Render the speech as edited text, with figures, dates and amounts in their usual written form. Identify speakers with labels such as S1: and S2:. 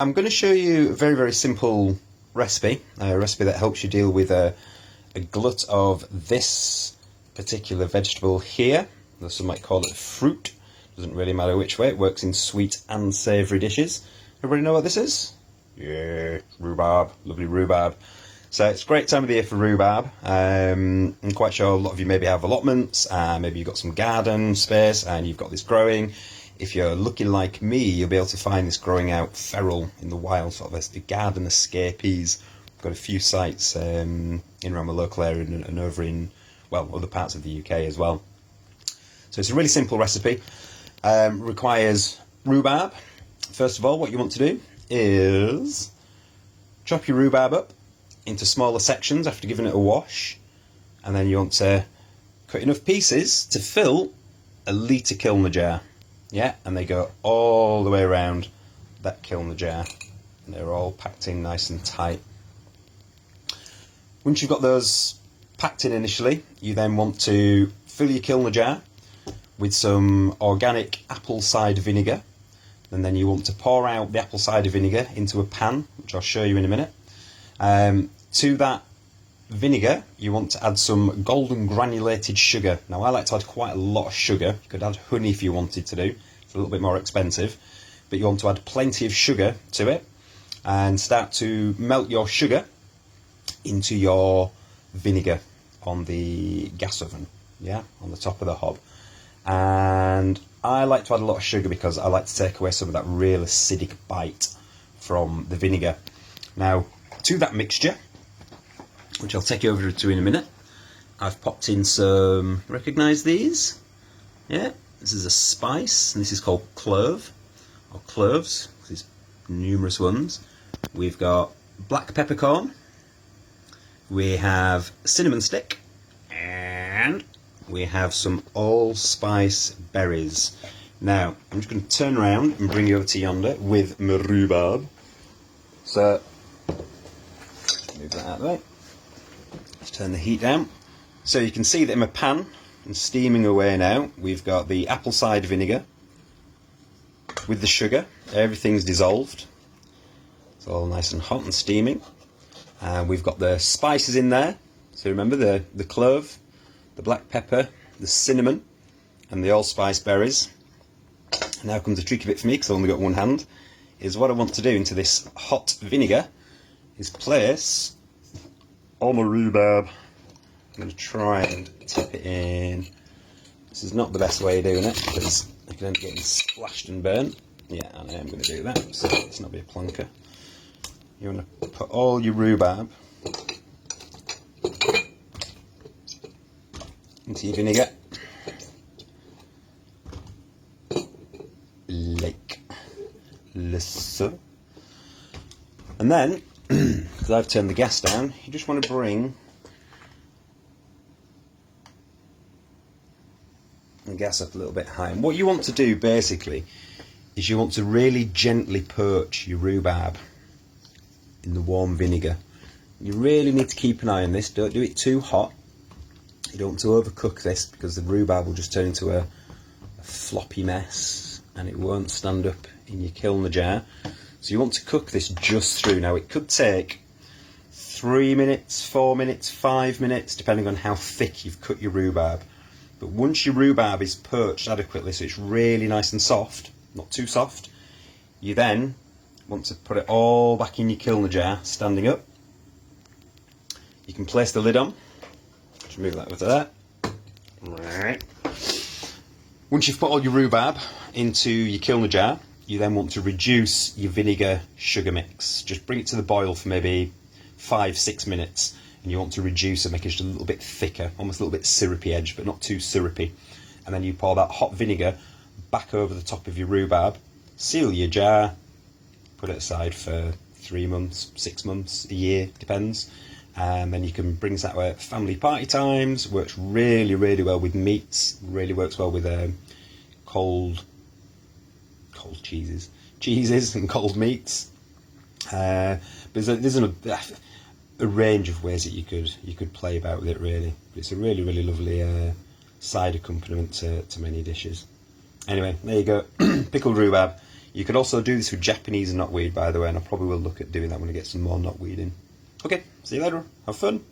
S1: I'm going to show you a very, very simple recipe, a recipe that helps you deal with a glut of this particular vegetable here. Some might call it fruit. Doesn't really matter which way, it works in sweet and savoury dishes. Everybody know what this is? Yeah, rhubarb, lovely rhubarb. So it's a great time of the year for rhubarb. I'm quite sure a lot of you maybe have allotments, maybe you've got some garden space and you've got this growing. If you're looking like me, you'll be able to find this growing out feral in the wild, sort of as the garden escapees. We've got a few sites in around my local area and over in, well, other parts of the UK as well. So it's a really simple recipe. Requires rhubarb. First of all, what you want to do is chop your rhubarb up into smaller sections after giving it a wash, and then you want to cut enough pieces to fill a litre kilner jar. Yeah, and they go all the way around that kilner jar, and they're all packed in nice and tight. Once you've got those packed in initially, you then want to fill your kilner jar with some organic apple cider vinegar, and then you want to pour out the apple cider vinegar into a pan, which I'll show you in a minute. To that vinegar, you want to add some golden granulated sugar. Now, I like to add quite a lot of sugar. You could add honey if you wanted to do. It's a little bit more expensive. But you want to add plenty of sugar to it and start to melt your sugar into your vinegar on the gas oven, yeah, on the top of the hob. And I like to add a lot of sugar because I like to take away some of that real acidic bite from the vinegar. Now, to that mixture, which I'll take you over to in a minute, I've popped in some, recognise these? Yeah, this is a spice, and this is called clove, or cloves, there's numerous ones. We've got black peppercorn, we have cinnamon stick, and we have some allspice berries. Now, I'm just going to turn around and bring you over to yonder with my rhubarb. So, move that out of the way. Let's turn the heat down. So you can see that in my pan, and steaming away now, we've got the apple cider vinegar with the sugar. Everything's dissolved. It's all nice and hot and steaming. And we've got the spices in there. So remember the clove, the black pepper, the cinnamon, and the allspice berries. Now comes the tricky bit for me, because I've only got one hand, is what I want to do into this hot vinegar is place all my rhubarb. I'm going to try and tip it in. This is not the best way of doing it, because I can end up getting splashed and burnt. Yeah, I am going to do that, so let's not be a plonker. You want to put all your rhubarb into your vinegar, like so. And then, because I've turned the gas down, you just want to bring the gas up a little bit high. And what you want to do basically is you want to really gently poach your rhubarb in the warm vinegar. You really need to keep an eye on this. Don't do it too hot. You don't want to overcook this, because the rhubarb will just turn into a floppy mess and it won't stand up in your kilner jar. So you want to cook this just through. Now, it could take 3 minutes, 4 minutes, 5 minutes, depending on how thick you've cut your rhubarb. But once your rhubarb is poached adequately, so it's really nice and soft, not too soft, you then want to put it all back in your kilner jar, standing up. You can place the lid on. Just move that over to there. Right. Once you've put all your rhubarb into your kilner jar, you then want to reduce your vinegar sugar mix. Just bring it to the boil for maybe 5-6 minutes, and you want to reduce it, make it just a little bit thicker, almost a little bit syrupy edge, but not too syrupy. And then you pour that hot vinegar back over the top of your rhubarb, seal your jar, put it aside for 3 months, 6 months, a year, depends. And then you can bring this out at family party times. Works really, really well with meats. Really works well with cold cheeses and cold meats. But there's a range of ways that you could play about with it, really. But it's a really, really lovely side accompaniment to many dishes. Anyway, there you go. Pickled rhubarb. You can also do this with Japanese knotweed, by the way, and I probably will look at doing that when I get some more knotweed in. Okay, see you later. Have fun.